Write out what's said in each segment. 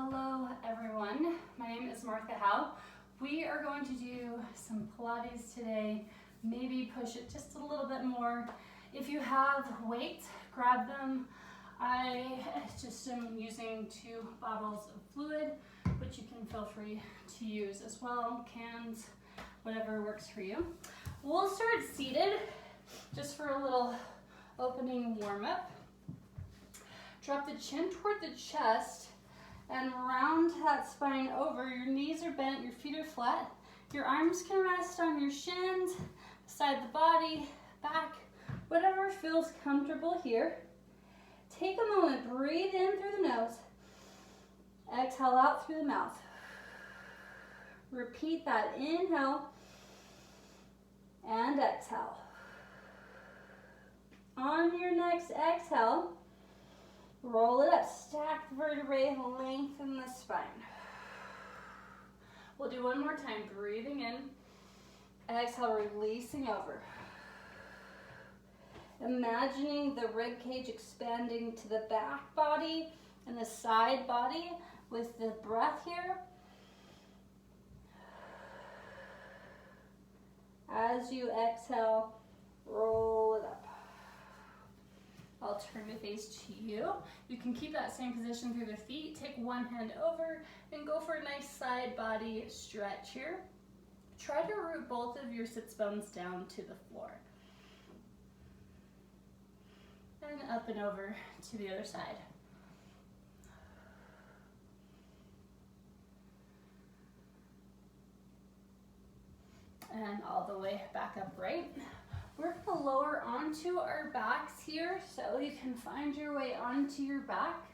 Hello everyone, my name is Martha Howe. We are going to do some Pilates today, maybe push it just a little bit more. If you have weights, grab them. I just am using 2 bottles of fluid, which you can feel free to use as well, cans, whatever works for you. We'll start seated just for a little opening warm-up. Drop the chin toward the chest and round that spine over. Your knees are bent, your feet are flat. Your arms can rest on your shins, beside the body, back, whatever feels comfortable here. Take a moment, breathe in through the nose. Exhale out through the mouth. Repeat that inhale and exhale. On your next exhale, roll it up, stack the vertebrae, lengthen the spine. We'll do one more time, breathing in, exhale, releasing over. Imagining the rib cage expanding to the back body and the side body with the breath here. As you exhale, roll it up. I'll turn the face to you. You can keep that same position through the feet. Take one hand over and go for a nice side body stretch here. Try to root both of your sits bones down to the floor. And up and over to the other side. And all the way back upright. We're going to lower onto our backs here so you can find your way onto your back.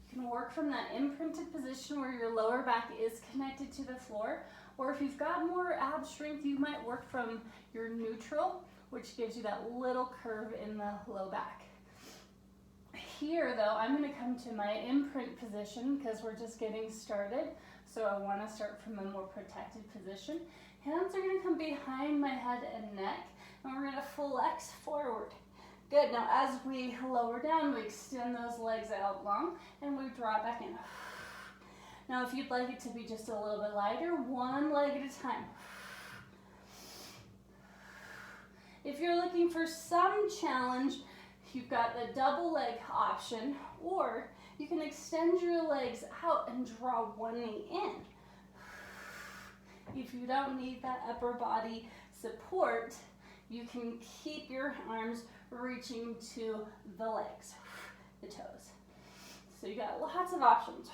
You can work from that imprinted position where your lower back is connected to the floor. Or if you've got more ab strength, you might work from your neutral, which gives you that little curve in the low back. Here though, I'm going to come to my imprint position because we're just getting started. So I want to start from a more protected position. Hands are going to come behind my head and neck. And we're going to flex forward. Good, now as we lower down, we extend those legs out long and we draw it back in. Now if you'd like it to be just a little bit lighter, one leg at a time. If you're looking for some challenge, you've got the double leg option, or you can extend your legs out and draw one knee in. If you don't need that upper body support, you can keep your arms reaching to the legs, the toes. So you got lots of options.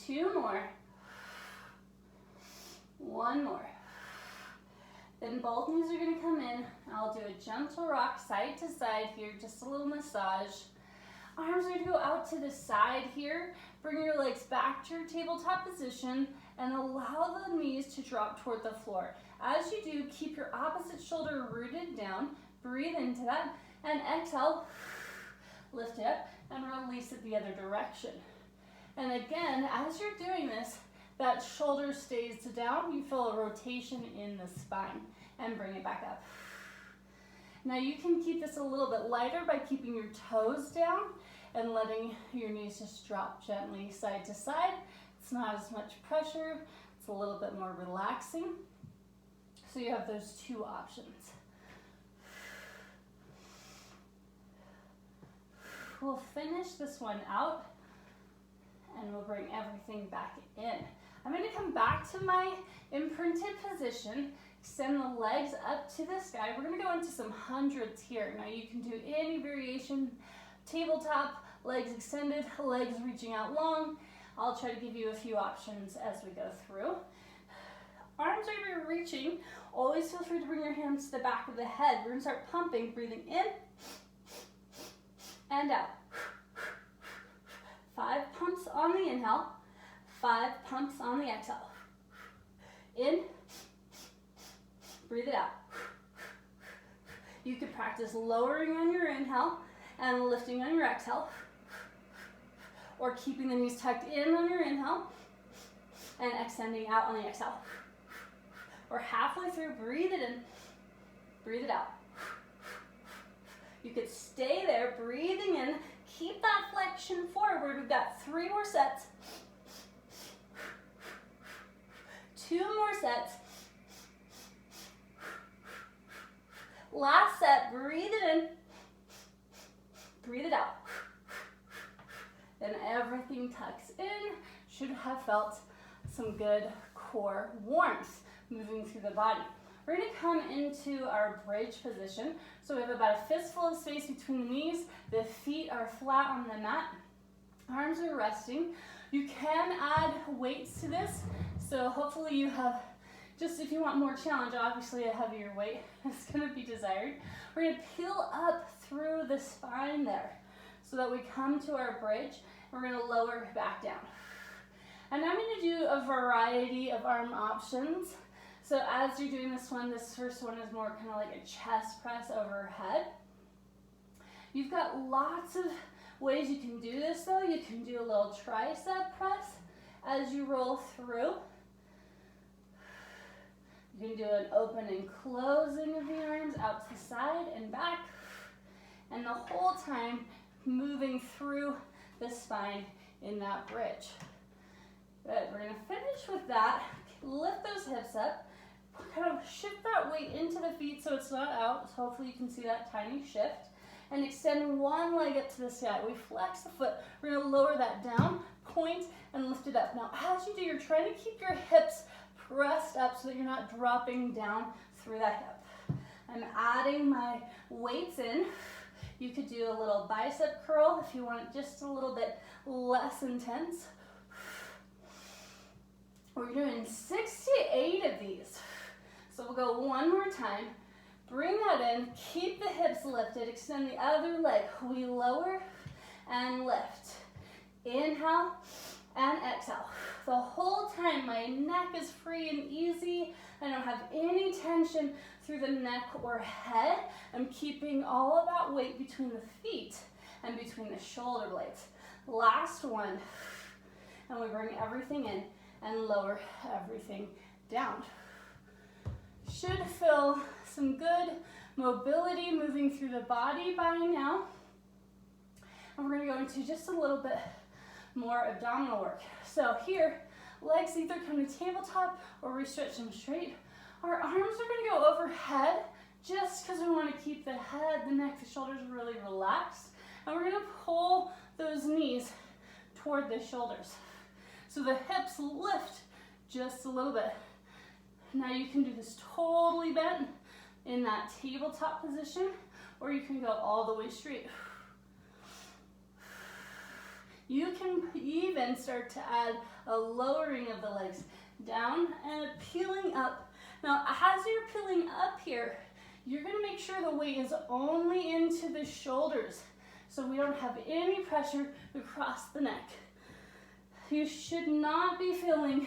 2 more. 1 more. Then both knees are going to come in. I'll do a gentle rock side to side here, just a little massage. Arms are going to go out to the side here. Bring your legs back to your tabletop position and allow the knees to drop toward the floor. As you do, keep your opposite shoulder rooted down. Breathe into that and exhale. Lift it up and release it the other direction. And again, as you're doing this, that shoulder stays down. You feel a rotation in the spine and bring it back up. Now you can keep this a little bit lighter by keeping your toes down and letting your knees just drop gently side to side. It's not as much pressure. It's a little bit more relaxing. So you have those 2 options. We'll finish this one out and we'll bring everything back in. I'm going to come back to my imprinted position, extend the legs up to the sky. We're going to go into some hundreds here. Now you can do any variation, tabletop, legs extended, legs reaching out long. I'll try to give you a few options as we go through. Arms are reaching. Always feel free to bring your hands to the back of the head. We're going to start pumping, breathing in and out. 5 pumps on the inhale, 5 pumps on the exhale. In, breathe it out. You could practice lowering on your inhale and lifting on your exhale, or keeping the knees tucked in on your inhale and extending out on the exhale. Or halfway through, breathe it in, breathe it out. You could stay there, breathing in, Keep that flexion forward. We've got 3 more sets. 2 more sets. Last set, breathe it in. Breathe it out. And everything tucks in. Should have felt some good core warmth moving through the body. We're going to come into our bridge position. So we have about a fistful of space between the knees. The feet are flat on the mat. Arms are resting. You can add weights to this. So hopefully you have, just if you want more challenge, obviously a heavier weight is going to be desired. We're going to peel up through the spine there so that we come to our bridge. We're going to lower back down. And I'm going to do a variety of arm options. So as you're doing this first one is more kind of like a chest press overhead. You've got lots of ways you can do this though. You can do a little tricep press as you roll through. You can do an open and closing of the arms out to the side and back. And the whole time moving through the spine in that bridge. Good, we're gonna finish with that. Lift those hips up. Kind of shift that weight into the feet so it's not out. So hopefully you can see that tiny shift. And extend one leg up to the sky. We flex the foot. We're gonna lower that down, point, and lift it up. Now as you do, you're trying to keep your hips pressed up so that you're not dropping down through that hip. I'm adding my weights in. You could do a little bicep curl if you want it just a little bit less intense. We're doing 6 to 8 of these. So we'll go one more time. Bring that in, keep the hips lifted, extend the other leg. We lower and lift. Inhale and exhale. The whole time my neck is free and easy. I don't have any tension through the neck or head. I'm keeping all of that weight between the feet and between the shoulder blades. Last one. And we bring everything in and lower everything down. Should feel some good mobility moving through the body by now. And we're going to go into just a little bit more abdominal work. So here, legs either come to tabletop or we stretch them straight. Our arms are going to go overhead just because we want to keep the head, the neck, the shoulders really relaxed. And we're going to pull those knees toward the shoulders. So the hips lift just a little bit. Now you can do this totally bent in that tabletop position, or you can go all the way straight. You can even start to add a lowering of the legs down and a peeling up. Now, as you're peeling up here, you're going to make sure the weight is only into the shoulders, so we don't have any pressure across the neck. You should not be feeling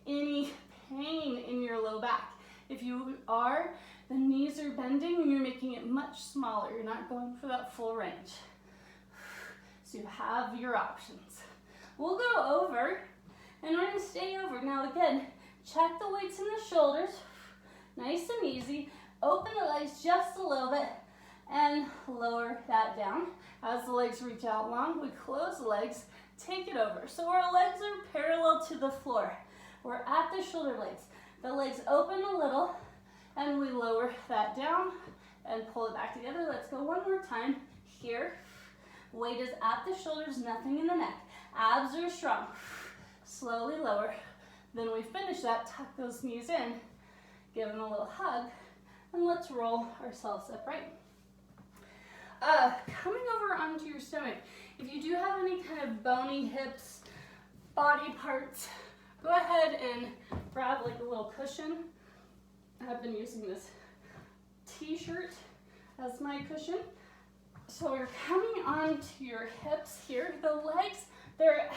any pain in your low back. If you are, the knees are bending and you're making it much smaller. You're not going for that full range. So you have your options. We'll go over and we're going to stay over. Now again, check the weights in the shoulders. Nice and easy. Open the legs just a little bit and lower that down. As the legs reach out long, we close the legs, take it over. So our legs are parallel to the floor. We're at the shoulder blades. The legs open a little and we lower that down and pull it back together. Let's go one more time here. Weight is at the shoulders, nothing in the neck. Abs are strong. Slowly lower. Then we finish that, tuck those knees in, give them a little hug, and let's roll ourselves upright. Coming over onto your stomach, if you do have any kind of bony hips, body parts, go ahead and grab like a little cushion. I've been using this t-shirt as my cushion. So you're coming onto your hips here. The legs, they're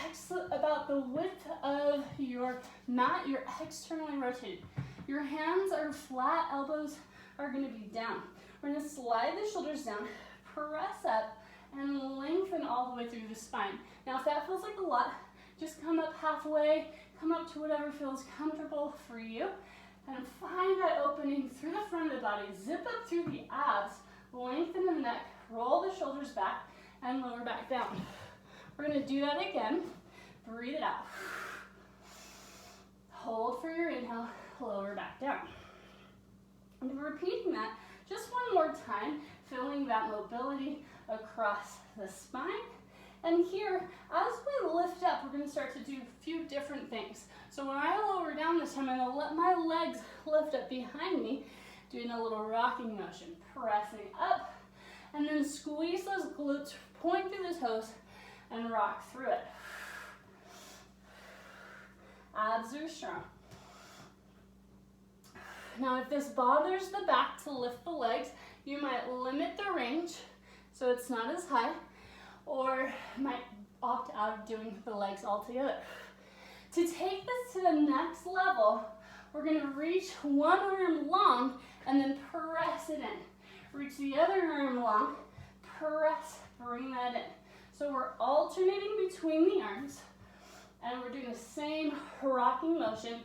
about the width of your mat. You're externally rotated. Your hands are flat, elbows are going to be down. We're going to slide the shoulders down, press up, and lengthen all the way through the spine. Now if that feels like a lot, just come up halfway, come up to whatever feels comfortable for you, and find that opening through the front of the body. Zip up through the abs, lengthen the neck, roll the shoulders back, and lower back down. We're gonna do that again. Breathe it out. Hold for your inhale, lower back down. And repeating that just one more time, feeling that mobility across the spine. And here, as we lift up, we're gonna start to do a few different things. So when I lower down this time, I'm gonna let my legs lift up behind me, doing a little rocking motion, pressing up, and then squeeze those glutes, point through the toes, and rock through it. Abs are strong. Now, if this bothers the back to lift the legs, you might limit the range so it's not as high, or might opt out of doing the legs altogether. To take this to the next level, we're gonna reach one arm long and then press it in. Reach the other arm long, press, bring that in. So we're alternating between the arms, and we're doing the same rocking motion,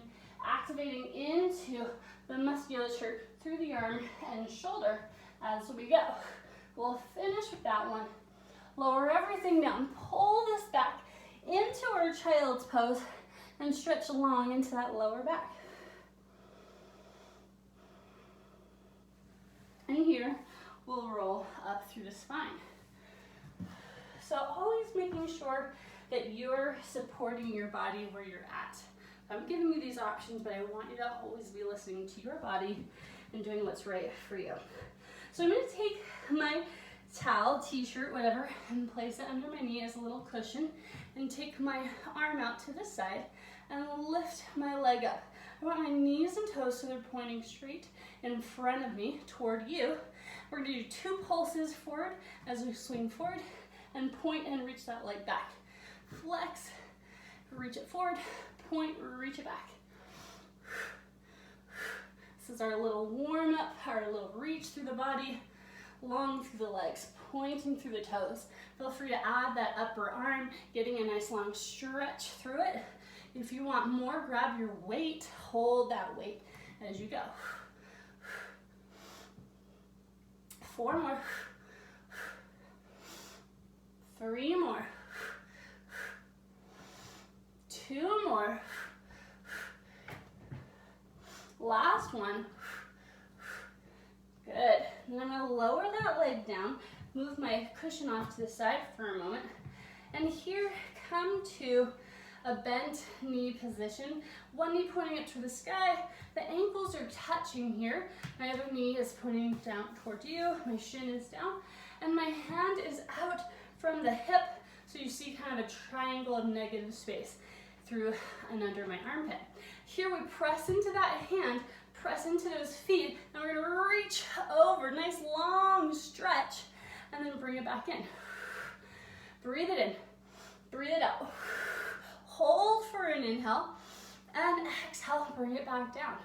activating into the musculature through the arm and shoulder as we go. We'll finish with that one. Lower everything down, pull this back into our child's pose and stretch long into that lower back. And here, we'll roll up through the spine. So always making sure that you're supporting your body where you're at. I'm giving you these options, but I want you to always be listening to your body and doing what's right for you. So I'm gonna take my towel, t-shirt, whatever, and place it under my knee as a little cushion, and take my arm out to the side and lift my leg up. I want my knees and toes so they're pointing straight in front of me toward you. We're gonna do 2 pulses forward as we swing forward and point and reach that leg back. Flex, reach it forward, point, reach it back. This is our little warm up, our little reach through the body, long through the legs, pointing through the toes. Feel free to add that upper arm, getting a nice long stretch through it. If you want more, grab your weight, hold that weight as you go. 4 more. 3 more. 2 more. Last one. Good. And I'm going to lower that leg down, move my cushion off to the side for a moment, and here come to a bent knee position. One knee pointing up to the sky, the ankles are touching here. My other knee is pointing down toward you, my shin is down, and my hand is out from the hip, so you see kind of a triangle of negative space through and under my armpit. Here we press into that hand, press into those feet, and we're gonna reach over, nice long stretch, and then bring it back in. Breathe it in, breathe it out. Hold for an inhale, and exhale, bring it back down.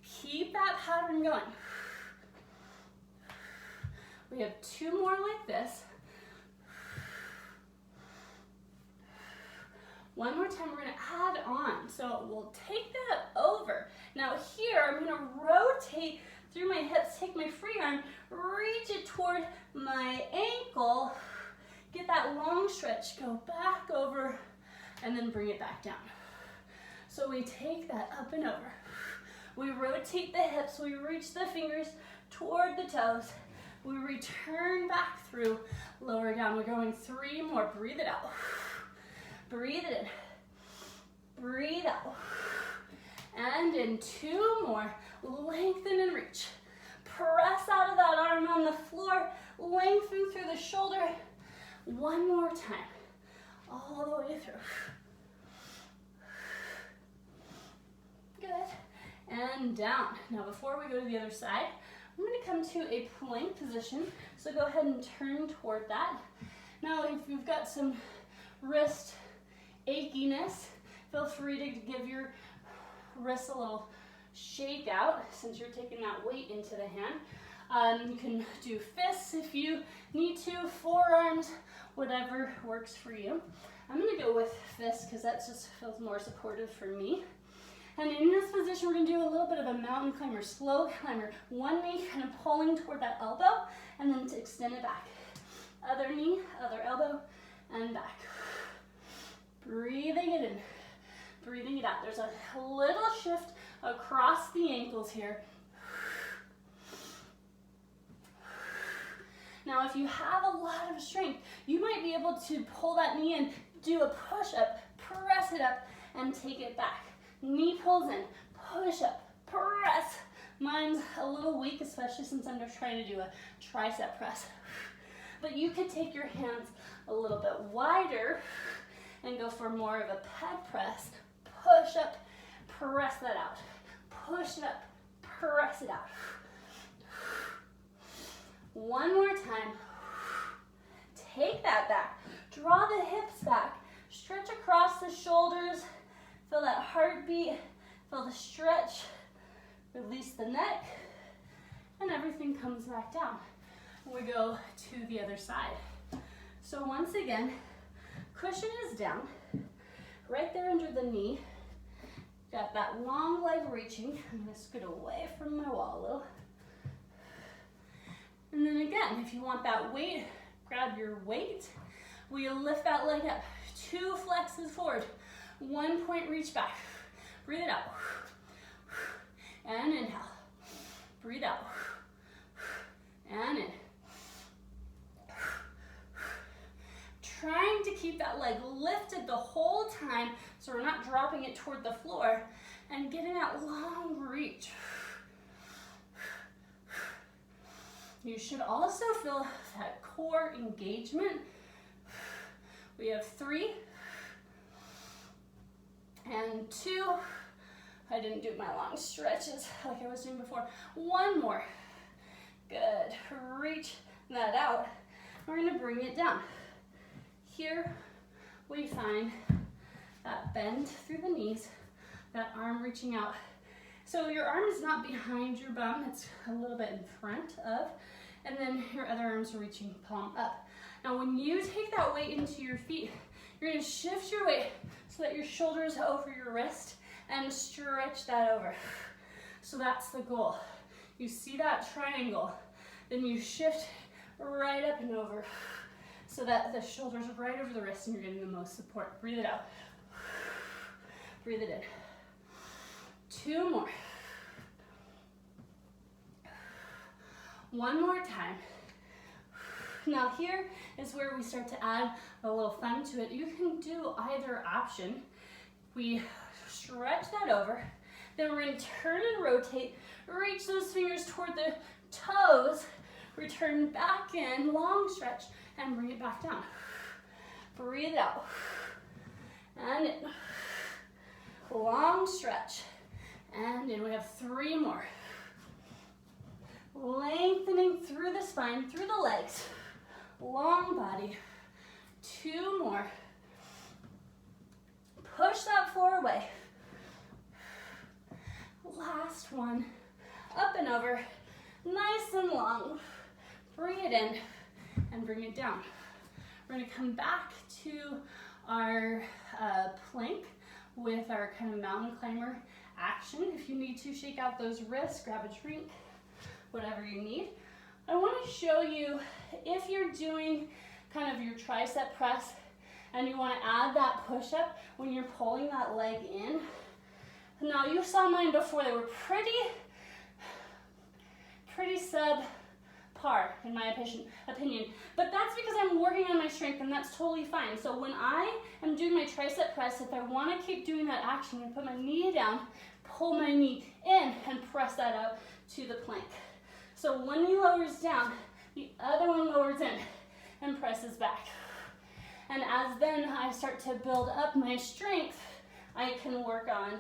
Keep that pattern going. We have 2 more like this. One more time, we're gonna add on. So we'll take that over. Now here, I'm gonna rotate through my hips, take my free arm, reach it toward my ankle, get that long stretch, go back over, and then bring it back down. So we take that up and over. We rotate the hips, we reach the fingers toward the toes. We return back through, lower down. We're going 3 more, breathe it out. Breathe it in, breathe out. And in 2 more, lengthen and reach. Press out of that arm on the floor, lengthen through the shoulder. 1 more time, all the way through. Good, and down. Now before we go to the other side, I'm gonna come to a plank position, so go ahead and turn toward that. Now if you've got some wrist achiness, feel free to give your wrists a little shake out since you're taking that weight into the hand. You can do fists if you need to, forearms, whatever works for you. I'm gonna go with fists because that just feels more supportive for me. And in this position, we're gonna do a little bit of a mountain climber, slow climber. One knee kind of pulling toward that elbow, and then to extend it back. Other knee, other elbow, and back. Breathing it in, breathing it out. There's a little shift across the ankles here. Now, if you have a lot of strength, you might be able to pull that knee in, do a push-up, press it up, and take it back. Knee pulls in, push up, press. Mine's a little weak, especially since I'm just trying to do a tricep press. But you could take your hands a little bit wider and go for more of a pec press. Push up, press that out. Push it up, press it out. One more time. Take that back. Draw the hips back. Stretch across the shoulders. Feel that heartbeat. Feel the stretch. Release the neck. And everything comes back down. We go to the other side. So once again, cushion is down. Right there under the knee. Got that long leg reaching. I'm going to scoot away from my wall a little. And then again, if you want that weight, grab your weight. We lift that leg up. 2 flexes forward. 1 point reach back. Breathe it out. And inhale. Breathe out. And in. Trying to keep that leg lifted the whole time so we're not dropping it toward the floor and getting that long reach. You should also feel that core engagement. We have 3 and 2. I didn't do my long stretches like I was doing before. 1 more. Good. Reach that out. We're going to bring it down. Here we find that bend through the knees, that arm reaching out. So your arm is not behind your bum, it's a little bit in front of, and then your other arms are reaching palm up. Now when you take that weight into your feet, you're going to shift your weight so that your shoulder's over your wrist and stretch that over. So that's the goal. You see that triangle, then you shift right up and over so that the shoulders are right over the wrist and you're getting the most support. Breathe it out. Breathe it in. 2 more. 1 more time. Now here is where we start to add a little fun to it. You can do either option. We stretch that over, then we're going to turn and rotate, reach those fingers toward the toes, return back in, long stretch, and bring it back down. Breathe out. And in. Long stretch. And in. We have 3 more. Lengthening through the spine, through the legs. Long body. 2 more. Push that floor away. Last one. Up and over. Nice and long. Bring it in and bring it down. We're going to come back to our plank with our kind of mountain climber action. If you need to shake out those wrists, grab a drink, whatever you need. I want to show you if you're doing kind of your tricep press and you want to add that push-up when you're pulling that leg in. Now you saw mine before, they were pretty subpar in my opinion, but that's because I'm working on my strength and that's totally fine. So when I am doing my tricep press, if I want to keep doing that action, I put my knee down, pull my knee in and press that out to the plank. So one knee lowers down, the other one lowers in and presses back. And as then I start to build up my strength, I can work on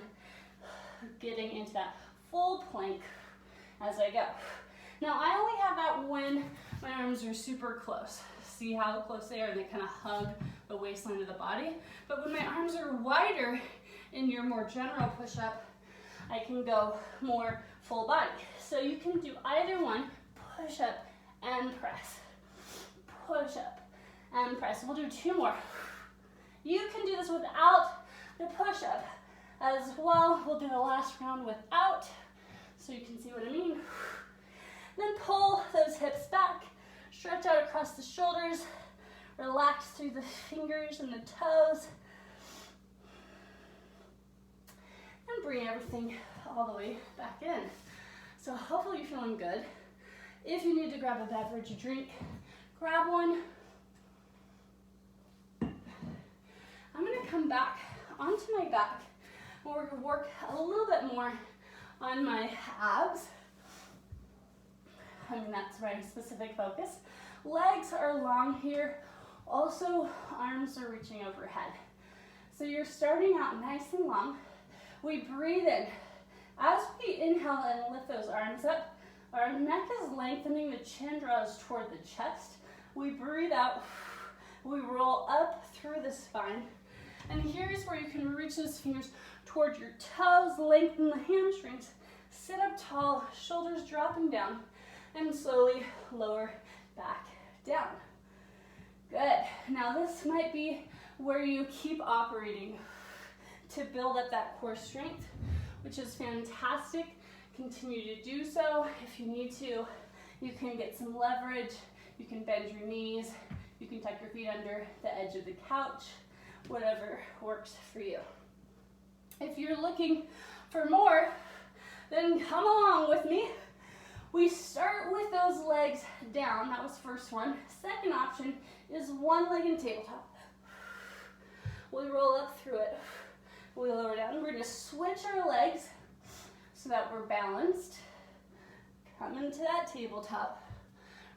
getting into that full plank as I go. Now I only have that when my arms are super close. See how close they are, and they kind of hug the waistline of the body. But when my arms are wider in your more general push-up, I can go more full body. So you can do either one, push up and press. Push up and press. We'll do 2 more. You can do this without the push-up as well. We'll do the last round without, so you can see what I mean. Then pull those hips back, stretch out across across the shoulders. Relax through the fingers and the toes. And bring everything all the way back in. So hopefully you're feeling good. If you need to grab a beverage or drink, grab one. I'm going to come back onto my back. We're going to work a little bit more on my abs. I mean, that's my specific focus. Legs are long here. Also, arms are reaching overhead. So you're starting out nice and long. We breathe in. As we inhale and lift those arms up, our neck is lengthening, the chin draws toward the chest. We breathe out, we roll up through the spine. And here's where you can reach those fingers toward your toes, lengthen the hamstrings, sit up tall, shoulders dropping down, and slowly lower back down. Good. Now this might be where you keep operating to build up that core strength, which is fantastic. Continue to do so. If you need to, you can get some leverage. You can bend your knees. You can tuck your feet under the edge of the couch, whatever works for you. If you're looking for more, then come along with me. We start with those legs down. That was first one. Second option is one leg in tabletop. We roll up through it. We lower down. We're going to switch our legs so that we're balanced. Come into that tabletop.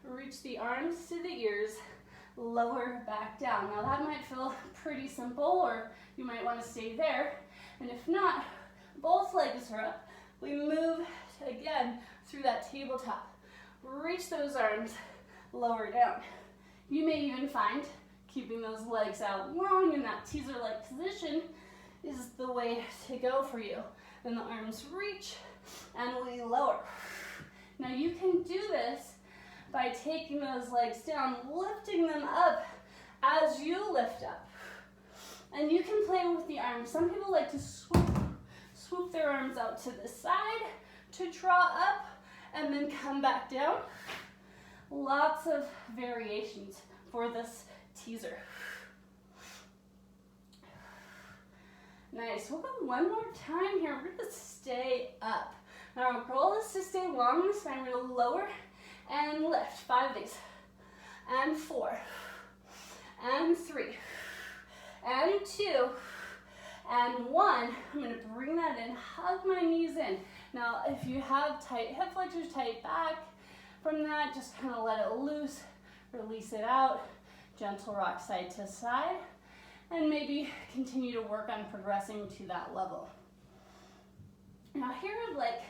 Reach the arms to the ears. Lower back down. Now that might feel pretty simple, or you might want to stay there. And if not, both legs are up. We move again through that tabletop. Reach those arms, lower down. You may even find keeping those legs out long in that teaser-like position is the way to go for you. Then the arms reach and we lower. Now you can do this by taking those legs down, lifting them up as you lift up. And you can play with the arms. Some people like to swoop their arms out to the side to draw up and then come back down. Lots of variations for this teaser. Nice. We'll go one more time here. We're going to stay up. Now our goal is to stay long in the spine. We're going to lower and lift. 5 of these. And 4. And 3. And 2. And 1. I'm going to bring that in. Hug my knees in. Now if you have tight hip flexors, tight back, from that just kind of let it loose. Release it out. Gentle rock side to side. And maybe continue to work on progressing to that level. Now here I'd like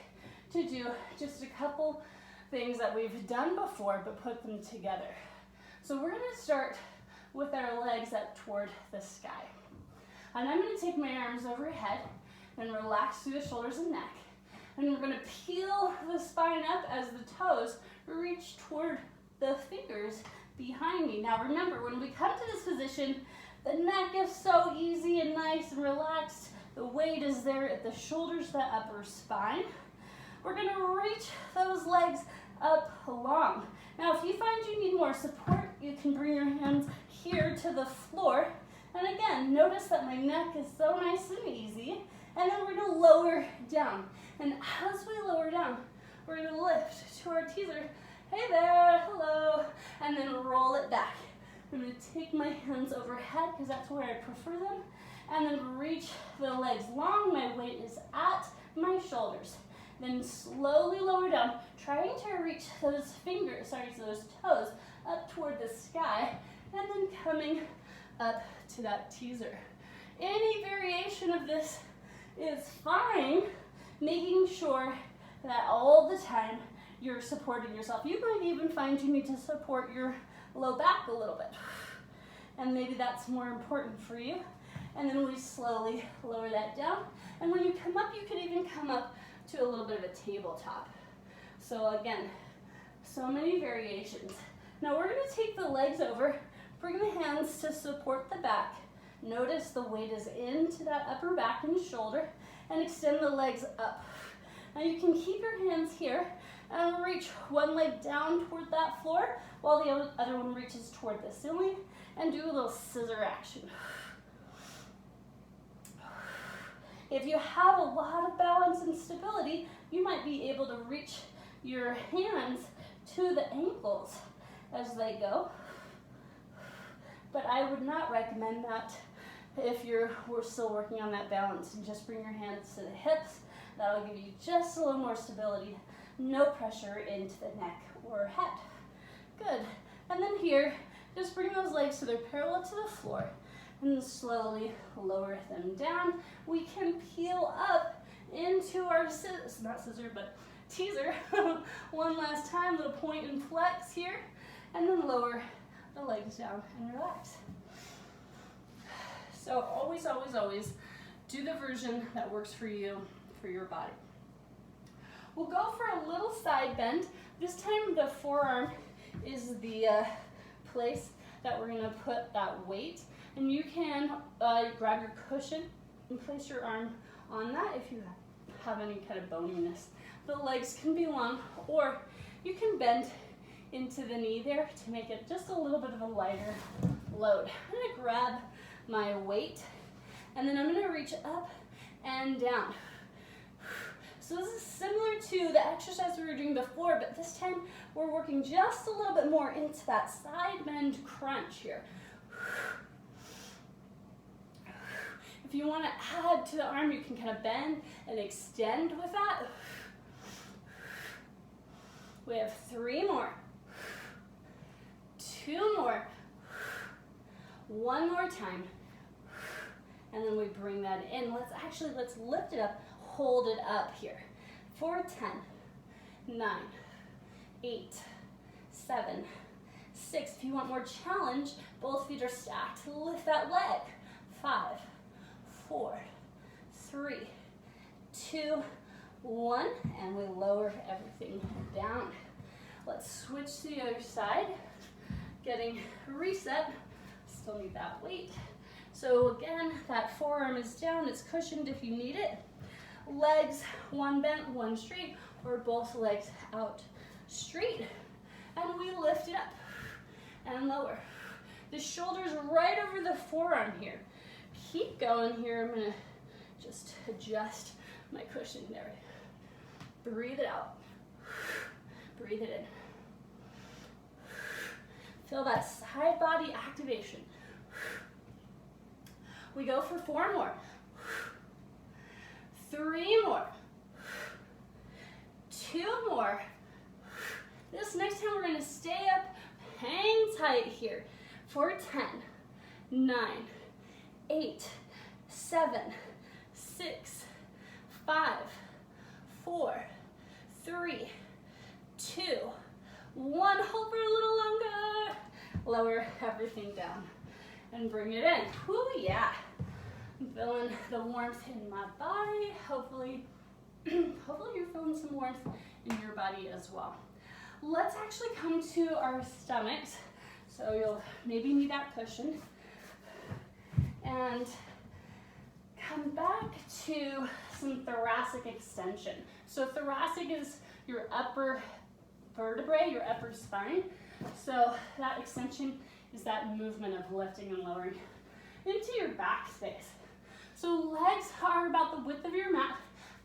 to do just a couple things that we've done before, but put them together. So we're going to start with our legs up toward the sky. And I'm going to take my arms overhead and relax through the shoulders and neck. And we're going to peel the spine up as the toes reach toward the fingers behind me. Now remember, when we come to this position, the neck is so easy and nice and relaxed. The weight is there at the shoulders, the upper spine. We're going to reach those legs up long. Now, if you find you need more support, you can bring your hands here to the floor. And again, notice that my neck is so nice and easy. And then we're going to lower down. And as we lower down, we're going to lift to our teaser. Hey there, hello. And then roll it back. I'm going to take my hands overhead because that's where I prefer them. And then reach the legs long. My weight is at my shoulders. Then slowly lower down, trying to reach those those toes up toward the sky. And then coming up to that teaser. Any variation of this is fine, making sure that all the time you're supporting yourself. You might even find you need to support your low back a little bit. And maybe that's more important for you. And then we slowly lower that down. And when you come up, you can even come up to a little bit of a tabletop. So again, so many variations. Now we're going to take the legs over, bring the hands to support the back. Notice the weight is into that upper back and shoulder, and extend the legs up. Now you can keep your hands here, And reach one leg down toward that floor while the other one reaches toward the ceiling, and do a little scissor action. If you have a lot of balance and stability, you might be able to reach your hands to the ankles as they go. But I would not recommend that if we're still working on that balance. And just bring your hands to the hips. That'll give you just a little more stability. No pressure into the neck or head. Good. And then here, just bring those legs so they're parallel to the floor. And then slowly lower them down. We can peel up into our teaser. One last time, little point and flex here. And then lower the legs down and relax. So always, always, always do the version that works for you, for your body. We'll go for a little side bend. This time the forearm is the place that we're gonna put that weight. And you can grab your cushion and place your arm on that if you have any kind of boniness. The legs can be long, or you can bend into the knee there to make it just a little bit of a lighter load. I'm gonna grab my weight, and then I'm gonna reach up and down. So this is similar to the exercise we were doing before, but this time we're working just a little bit more into that side bend crunch here. If you want to add to the arm, you can kind of bend and extend with that. We have 3 more. 2 more. 1 more time. And then we bring that in. Let's lift it up, hold it up here. For 10, 9, 8, 7, 6. If you want more challenge, both feet are stacked. Lift that leg. 5, 4, 3, 2, 1, and we lower everything down. Let's switch to the other side. Getting reset. Still need that weight. So again, that forearm is down. It's cushioned if you need it. Legs, one bent, one straight, or both legs out straight. And we lift it up and lower. The shoulders right over the forearm here. Keep going here. I'm gonna just adjust my cushion there. Breathe it out. Breathe it in. Feel that side body activation. We go for 4 more. 3 more. 2 more. This next time we're gonna stay up, hang tight here. For 10, 9, 8, 7, 6, 5, 4, 3, 2, 1. Hold for a little longer. Lower everything down and bring it in. Whoo, yeah. I'm feeling the warmth in my body. Hopefully you're feeling some warmth in your body as well. Let's actually come to our stomachs. So you'll maybe need that cushion. And come back to some thoracic extension. So thoracic is your upper vertebrae, your upper spine. So that extension is that movement of lifting and lowering into your back space. So legs are about the width of your mat,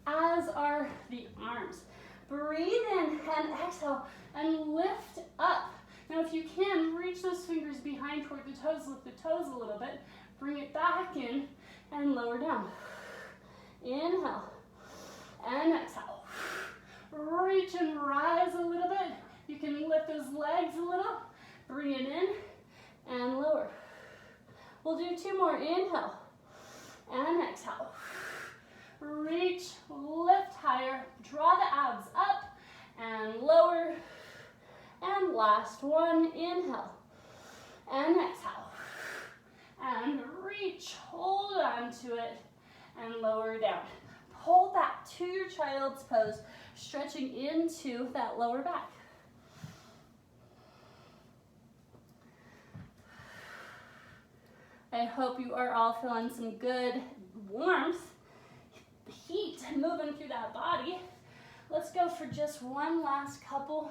as are the arms. Breathe in and exhale and lift up. Now if you can, reach those fingers behind toward the toes, lift the toes a little bit, bring it back in and lower down. Inhale and exhale. Reach and rise a little bit. You can lift those legs a little, bring it in and lower. We'll do 2 more. Inhale and exhale. Reach, lift higher, draw the abs up and lower. And last one, inhale and exhale. And reach, hold on to it and lower down. Hold that to your child's pose, stretching into that lower back. I hope you are all feeling some good warmth, heat moving through that body. Let's go for just one last couple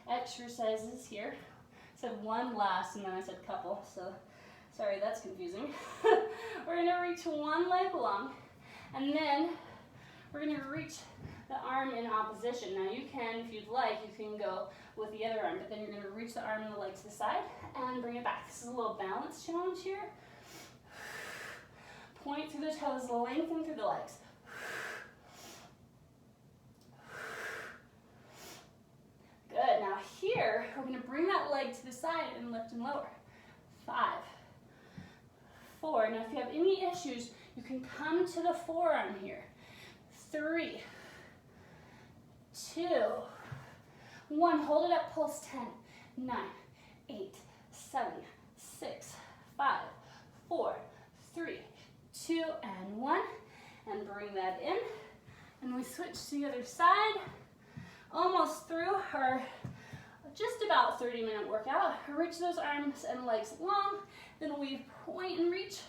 exercises here. I said one last and then I said couple, so sorry, that's confusing. We're gonna reach one leg long, and then we're gonna reach the arm in opposition. Now you can, if you'd like, you can go with the other arm, but then you're gonna reach the arm and the leg to the side and bring it back. This is a little balance challenge here. Point through the toes, lengthen through the legs. Good, now here, we're gonna bring that leg to the side and lift and lower. 5, 4, now if you have any issues, you can come to the forearm here. 3, 2, 1, hold it up, pulse 10, 9, 8, 7, 6, 5, 4, 3, 2, and 1, and bring that in, and we switch to the other side, almost through our just about 30-minute workout. Reach those arms and legs long, then we point and reach,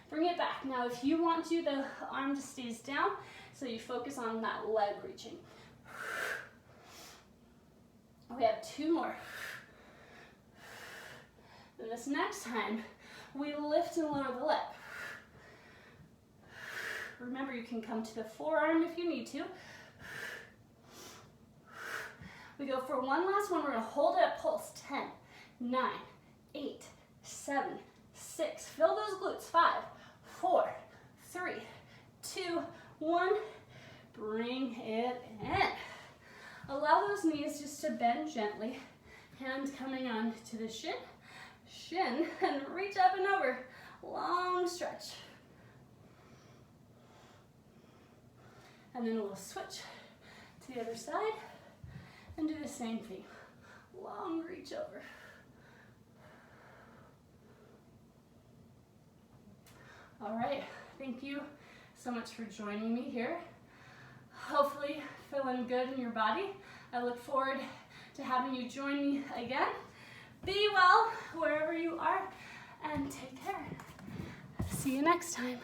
bring it back. Now if you want to, the arm just stays down, so you focus on that leg reaching. We have 2 more. Then this next time, we lift and lower the leg. Remember, you can come to the forearm if you need to. We go for one last one. We're going to hold it at pulse. 10, 9, 8, 7, 6. Fill those glutes. 5, 4, 3, 2, 1. Bring it in. Allow those knees just to bend gently. Hand coming on to the shin, and reach up and over. Long stretch. And then we'll switch to the other side and do the same thing. Long reach over. All right, thank you so much for joining me here. Hopefully feeling good in your body. I look forward to having you join me again. Be well wherever you are, and take care. See you next time.